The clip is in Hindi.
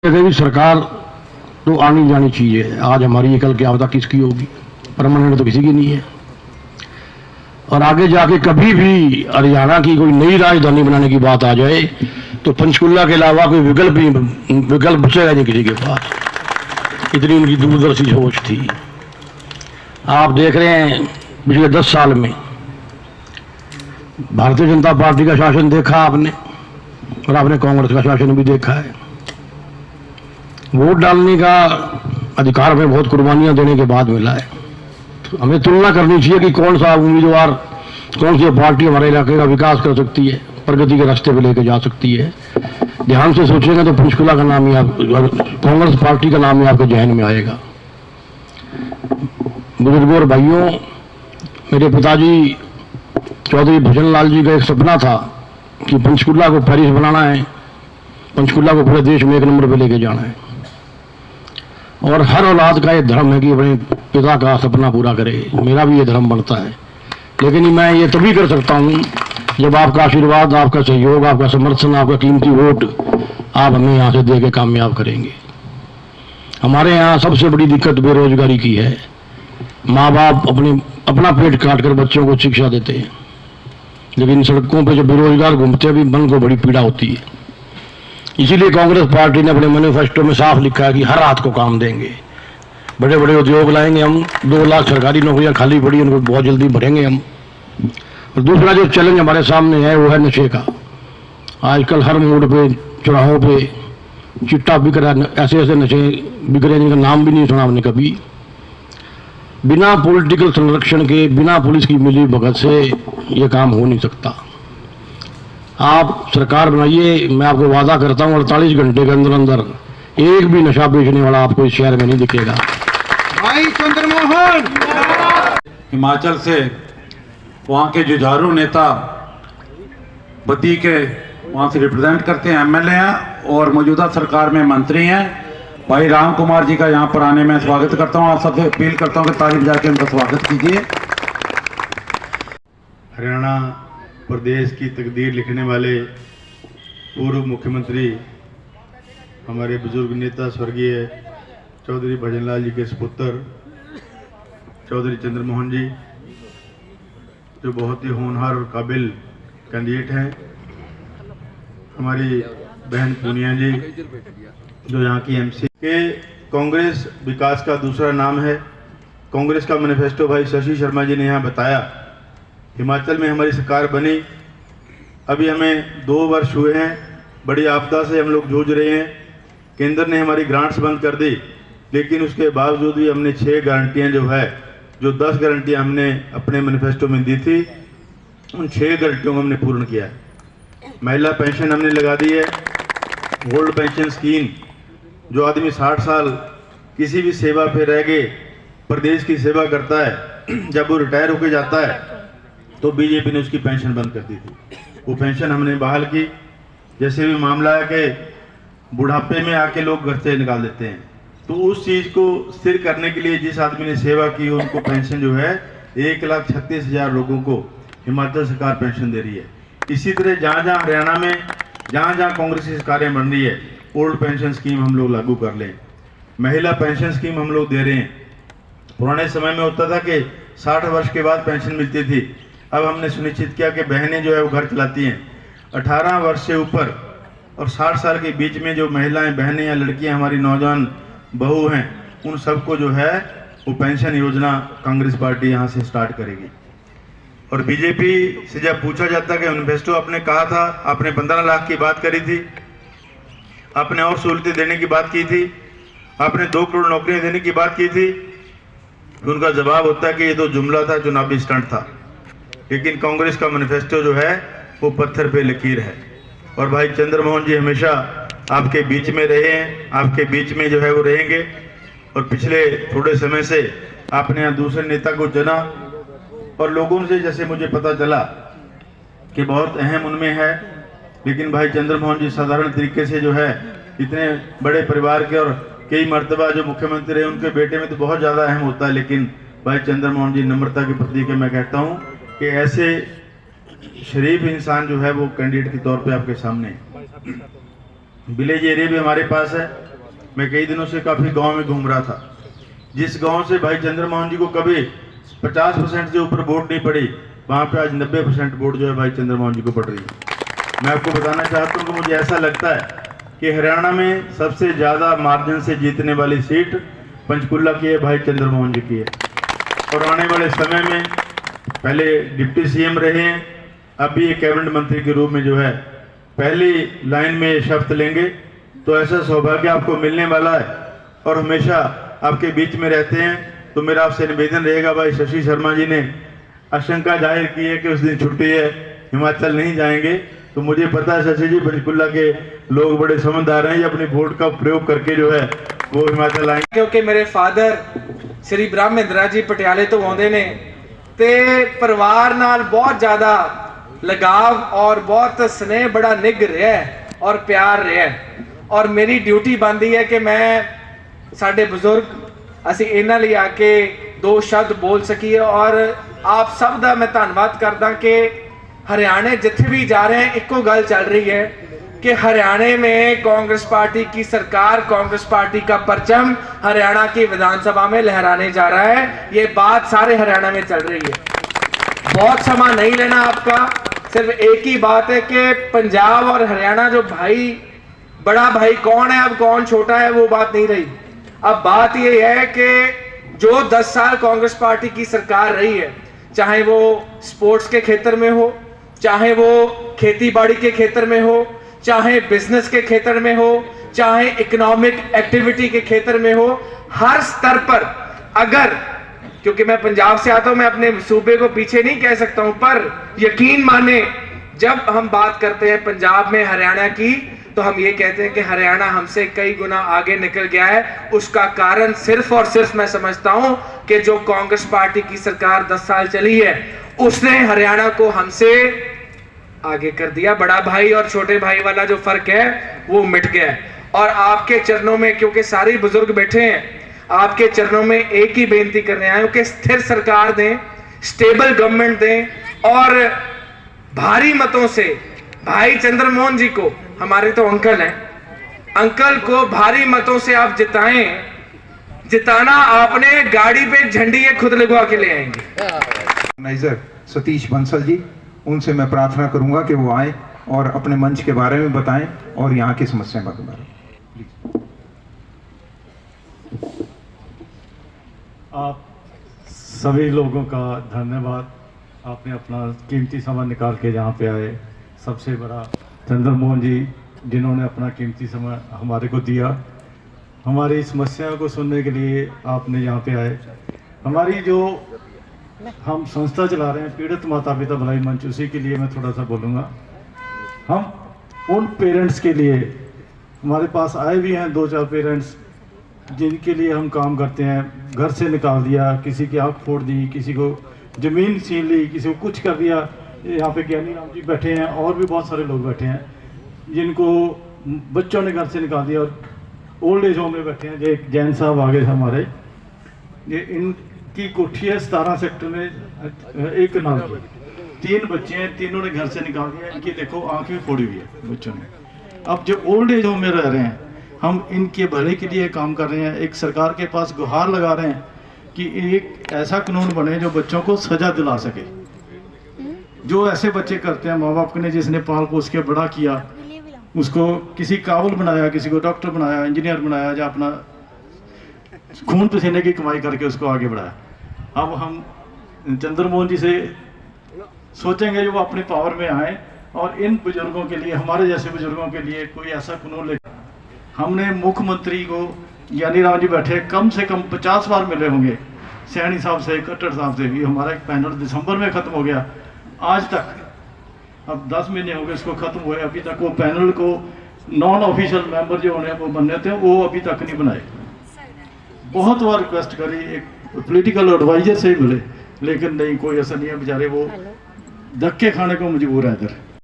भी सरकार तो आनी जानी चाहिए। आज हमारी कल क्या पता किसकी होगी, परमानेंट तो किसी की नहीं है। और आगे जाके कभी भी हरियाणा की कोई नई राजधानी बनाने की बात आ जाए तो पंचकुला के अलावा कोई विकल्प बचेगा नहीं किसी के पास। इतनी उनकी दूरदर्शी सोच थी। आप देख रहे हैं पिछले 10 साल में भारतीय जनता पार्टी का शासन देखा आपने, और आपने कांग्रेस का शासन भी देखा है। वोट डालने का अधिकार में बहुत कुर्बानियां देने के बाद मिला है। तो हमें तुलना करनी चाहिए कि कौन सा उम्मीदवार, कौन सी पार्टी हमारे इलाके का विकास कर सकती है, प्रगति के रास्ते पे लेके जा सकती है। ध्यान से सोचेंगे तो पंचकुला का नाम ही कांग्रेस पार्टी का नाम ही आपके जहन में आएगा। बुजुर्गों और भाइयों, मेरे पिताजी चौधरी भजन लाल जी का एक सपना था कि पंचकुला को पेरिस बनाना है, पंचकुला को पूरे देश में 1 नंबर पे लेके जाना है। और हर औलाद का ये धर्म है कि अपने पिता का सपना पूरा करे। मेरा भी ये धर्म बनता है, लेकिन मैं ये तभी कर सकता हूँ जब आपका आशीर्वाद, आपका सहयोग, आपका समर्थन, आपका कीमती वोट आप हमें यहाँ से दे के कामयाब करेंगे। हमारे यहाँ सबसे बड़ी दिक्कत बेरोजगारी की है। माँ बाप अपना पेट काट कर बच्चों को शिक्षा देते हैं, लेकिन सड़कों पर जब बेरोजगार घूमते हैं भी मन को बड़ी पीड़ा होती है। इसीलिए कांग्रेस पार्टी ने अपने मैनिफेस्टो में साफ लिखा है कि हर हाथ को काम देंगे, बड़े बड़े उद्योग लाएंगे हम, 2 लाख सरकारी नौकरियां खाली पड़ी उनको बहुत जल्दी भरेंगे हम। और दूसरा जो चैलेंज हमारे सामने है वो है नशे का। आजकल हर मोड़ पे, चौराहों पे चिट्टा बिक रहा है, ऐसे ऐसे नशे बिक रहे जिनका नाम भी नहीं सुना हमने कभी। बिना पॉलिटिकल संरक्षण के, बिना पुलिस की मिली भगत से ये काम हो नहीं सकता। आप सरकार बनाइए, मैं आपको वादा करता हूँ 48 घंटे के अंदर अंदर एक भी नशा बेचने वाला आपको इस शहर में नहीं दिखेगा। भाई चंद्रमोहन हिमाचल से वहाँ के जुझारू नेता बद्दी के वहाँ से रिप्रेजेंट करते हैं, एमएलए हैं और मौजूदा सरकार में मंत्री हैं। भाई राम कुमार जी का यहाँ पर आने में स्वागत करता हूँ। आप सबसे अपील करता हूँ कि ताली बजा के उनका स्वागत कीजिए। हरियाणा प्रदेश की तकदीर लिखने वाले पूर्व मुख्यमंत्री हमारे बुजुर्ग नेता स्वर्गीय चौधरी भजन लाल जी के सुपुत्र चौधरी चंद्रमोहन जी, जो बहुत ही होनहार और काबिल कैंडिडेट हैं। हमारी बहन पूनिया जी, जो यहाँ की एमसी के। कांग्रेस विकास का दूसरा नाम है। कांग्रेस का मैनिफेस्टो भाई शशि शर्मा जी ने यहाँ बताया। हिमाचल में हमारी सरकार बनी, अभी हमें 2 वर्ष हुए हैं। बड़ी आपदा से हम लोग जूझ रहे हैं। केंद्र ने हमारी ग्रांट्स बंद कर दी, लेकिन उसके बावजूद भी हमने 6 गारंटियां जो 10 गारंटियां हमने अपने मैनिफेस्टो में दी थी, उन 6 गारंटियों को हमने पूर्ण किया है। महिला पेंशन हमने लगा दी है। ओल्ड पेंशन स्कीम, जो आदमी 60 साल किसी भी सेवा पे रह गए, प्रदेश की सेवा करता है, जब वो रिटायर होकर जाता है तो बीजेपी ने उसकी पेंशन बंद कर दी थी। वो पेंशन हमने बहाल की। जैसे भी मामला है कि बुढ़ापे में आके लोग घर से निकाल देते हैं, तो उस चीज़ को स्थिर करने के लिए जिस आदमी ने सेवा की उनको पेंशन जो है 1,36,000 लोगों को हिमाचल सरकार पेंशन दे रही है। इसी तरह जहाँ जहाँ हरियाणा में जहाँ जहाँ कांग्रेस की सरकारें बन रही है, ओल्ड पेंशन स्कीम हम लोग लागू कर लें। महिला पेंशन स्कीम हम लोग दे रहे हैं। पुराने समय में होता था कि 60 वर्ष के बाद पेंशन मिलती थी। अब हमने सुनिश्चित किया कि बहनें जो है वो घर चलाती हैं। 18 वर्ष से ऊपर और 60 साल के बीच में जो महिलाएं, बहनें या लड़कियां, हमारी नौजवान बहू हैं, उन सबको जो है वो पेंशन योजना कांग्रेस पार्टी यहाँ से स्टार्ट करेगी। और बीजेपी से जब पूछा जाता कि मैनिफेस्टो आपने कहा था, आपने 15 लाख की बात करी थी, आपने और सहूलतें देने की बात की थी, आपने 2 करोड़ नौकरियां देने की बात की थी, तो उनका जवाब होता है कि ये तो जुमला था, चुनावी स्टंट था। लेकिन कांग्रेस का मैनिफेस्टो जो है वो पत्थर पे लकीर है। और भाई चंद्रमोहन जी हमेशा आपके बीच में रहे हैं, आपके बीच में जो है वो रहेंगे। और पिछले थोड़े समय से आपने यहाँ दूसरे नेता को चुना, और लोगों से जैसे मुझे पता चला कि बहुत अहम उनमें है, लेकिन भाई चंद्रमोहन जी साधारण तरीके से जो है, इतने बड़े परिवार के और कई मर्तबा जो मुख्यमंत्री रहे, उनके बेटे में तो बहुत ज़्यादा अहम होता है। लेकिन भाई चंद्रमोहन जी नम्रता के प्रतीक है। मैं कहता हूँ कि ऐसे शरीफ इंसान जो है वो कैंडिडेट के तौर पे आपके सामने। विलेज एरिया भी हमारे पास है। मैं कई दिनों से काफ़ी गांव में घूम रहा था। जिस गांव से भाई चंद्रमोहन जी को कभी 50% से ऊपर वोट नहीं पड़ी, वहाँ पे आज 90% वोट जो है भाई चंद्रमोहन जी को पड़ रही है। मैं आपको बताना चाहता हूँ कि मुझे ऐसा लगता है कि हरियाणा में सबसे ज़्यादा मार्जिन से जीतने वाली सीट पंचकुला की है, भाई चंद्रमोहन जी की है। और आने वाले समय में पहले डिप्टी सीएम रहे हैं, अभी एक कैबिनेट मंत्री के रूप में जो है पहली लाइन में शपथ लेंगे। तो ऐसा सौभाग्य आपको मिलने वाला है और हमेशा आपके बीच में रहते हैं। तो मेरा आपसे निवेदन रहेगा, भाई शशि शर्मा जी ने आशंका जाहिर की है कि उस दिन छुट्टी है, हिमाचल नहीं जाएंगे। तो मुझे पता है शशि जी, पंचकुला के लोग बड़े समझदार हैं, ये अपने वोट का प्रयोग करके जो है वो हिमाचल आएंगे। क्योंकि मेरे फादर श्री ब्रह्मेंद्रा जी पटियाले तो आते ने ते परिवार नाल बहुत ज़्यादा लगाव और बहुत स्नेह बड़ा निग रहा है और प्यार रहा है। और मेरी ड्यूटी बनती है कि मैं साडे बुजुर्ग असी इन्हां लई आके दो शब्द बोल सकीए। और आप सब का मैं धन्नवाद करदा कि हरियाणा जिथे भी जा रहे हैं एको गल चल रही है कि हरियाणा में कांग्रेस पार्टी की सरकार, कांग्रेस पार्टी का परचम हरियाणा की विधानसभा में लहराने जा रहा है। ये बात सारे हरियाणा में चल रही है। बहुत समय नहीं लेना आपका, सिर्फ एक ही बात है कि पंजाब और हरियाणा जो भाई, बड़ा भाई कौन है अब कौन छोटा है वो बात नहीं रही। अब बात ये है कि जो 10 साल कांग्रेस पार्टी की सरकार रही है, चाहे वो स्पोर्ट्स के क्षेत्र में हो, चाहे वो खेती बाड़ी के क्षेत्र में हो, चाहे बिजनेस के क्षेत्र में हो, चाहे इकोनॉमिक एक्टिविटी के क्षेत्र में हो, हर स्तर पर अगर, क्योंकि मैं पंजाब से आता हूं, मैं अपने सूबे को पीछे नहीं कह सकता हूं, पर यकीन माने जब हम बात करते हैं पंजाब में हरियाणा की, तो हम ये कहते हैं कि हरियाणा हमसे कई गुना आगे निकल गया है। उसका कारण सिर्फ और सिर्फ मैं समझता हूं कि जो कांग्रेस पार्टी की सरकार 10 साल चली है उसने हरियाणा को हमसे आगे कर दिया। बड़ा भाई और छोटे भाई वाला जो फर्क है वो मिट गया है। और आपके चरणों में, क्योंकि सारे बुजुर्ग बैठे हैं, आपके चरणों में एक ही बेनती करने आए कि स्थिर सरकार दें, स्टेबल गवर्नमेंट दें और भारी मतों से भाई चंद्रमोहन जी को, हमारे तो अंकल हैं, अंकल को भारी मतों से आप जिताएं। जिताना आपने, गाड़ी पे झंडी ये खुद लगवा के ले आएंगे। ऑर्गेनाइजर सतीश बंसल जी, उनसे मैं प्रार्थना करूंगा कि वो आए और अपने मंच के बारे में बताएं और यहाँ की समस्या के बारे में। आप सभी लोगों का धन्यवाद, आपने अपना कीमती समय निकाल के यहाँ पे आए। सबसे बड़ा चंद्रमोहन जी जिन्होंने अपना कीमती समय हमारे को दिया, हमारी समस्याओं को सुनने के लिए आपने यहाँ पे आए। हमारी जो हम संस्था चला रहे हैं पीड़ित माता पिता भलाई मंच, उसी के लिए मैं थोड़ा सा बोलूँगा। हम उन पेरेंट्स के लिए, हमारे पास आए भी हैं 2-4 पेरेंट्स जिनके लिए हम काम करते हैं। घर से निकाल दिया, किसी की आँख फोड़ दी, किसी को ज़मीन छीन ली, किसी को कुछ कर दिया। यहाँ पे ज्ञानी राम जी बैठे हैं और भी बहुत सारे लोग बैठे हैं जिनको बच्चों ने घर से निकाल दिया और ओल्ड एज होम में बैठे हैं। जो एक जैन साहब आगे हमारे, ये इनकी कोठी है 17 सेक्टर में, एक नाम की, 3 बच्चे हैं, तीनों ने घर से निकाल दिया। इनकी देखो आँख भी फोड़ी हुई है बच्चों ने। अब जो ओल्ड एज होम में रह रहे हैं, हम इनके भले के लिए काम कर रहे हैं। एक सरकार के पास गुहार लगा रहे हैं कि एक ऐसा कानून बने जो बच्चों को सजा दिला सके। जो ऐसे बच्चे करते हैं, माँ बाप ने जिसने पाल पोस के बड़ा किया, उसको किसी काबिल बनाया, किसी को डॉक्टर बनाया, इंजीनियर बनाया, या अपना खून पसीने की कमाई करके उसको आगे बढ़ाया। अब हम चंद्रमोहन जी से सोचेंगे जो वो अपने पावर में आए और इन बुजुर्गों के लिए, हमारे जैसे बुजुर्गों के लिए कोई ऐसा कानून ले। हमने मुख्यमंत्री को, ज्ञानी राम जी बैठे, कम से कम 50 बार मिले होंगे, सैनी साहब से, खट्टर साहब से भी। हमारा एक पैनल दिसंबर में ख़त्म हो गया, आज तक अब 10 महीने हो गए इसको ख़त्म हुए, अभी तक वो पैनल को नॉन ऑफिशियल मेंबर जो होने वो बनने थे वो अभी तक नहीं बनाए। बहुत बार रिक्वेस्ट करी, एक पॉलिटिकल एडवाइजर से ही मिले, लेकिन नहीं, कोई ऐसा नहीं है। बेचारे वो धक्के खाने को मजबूर है इधर।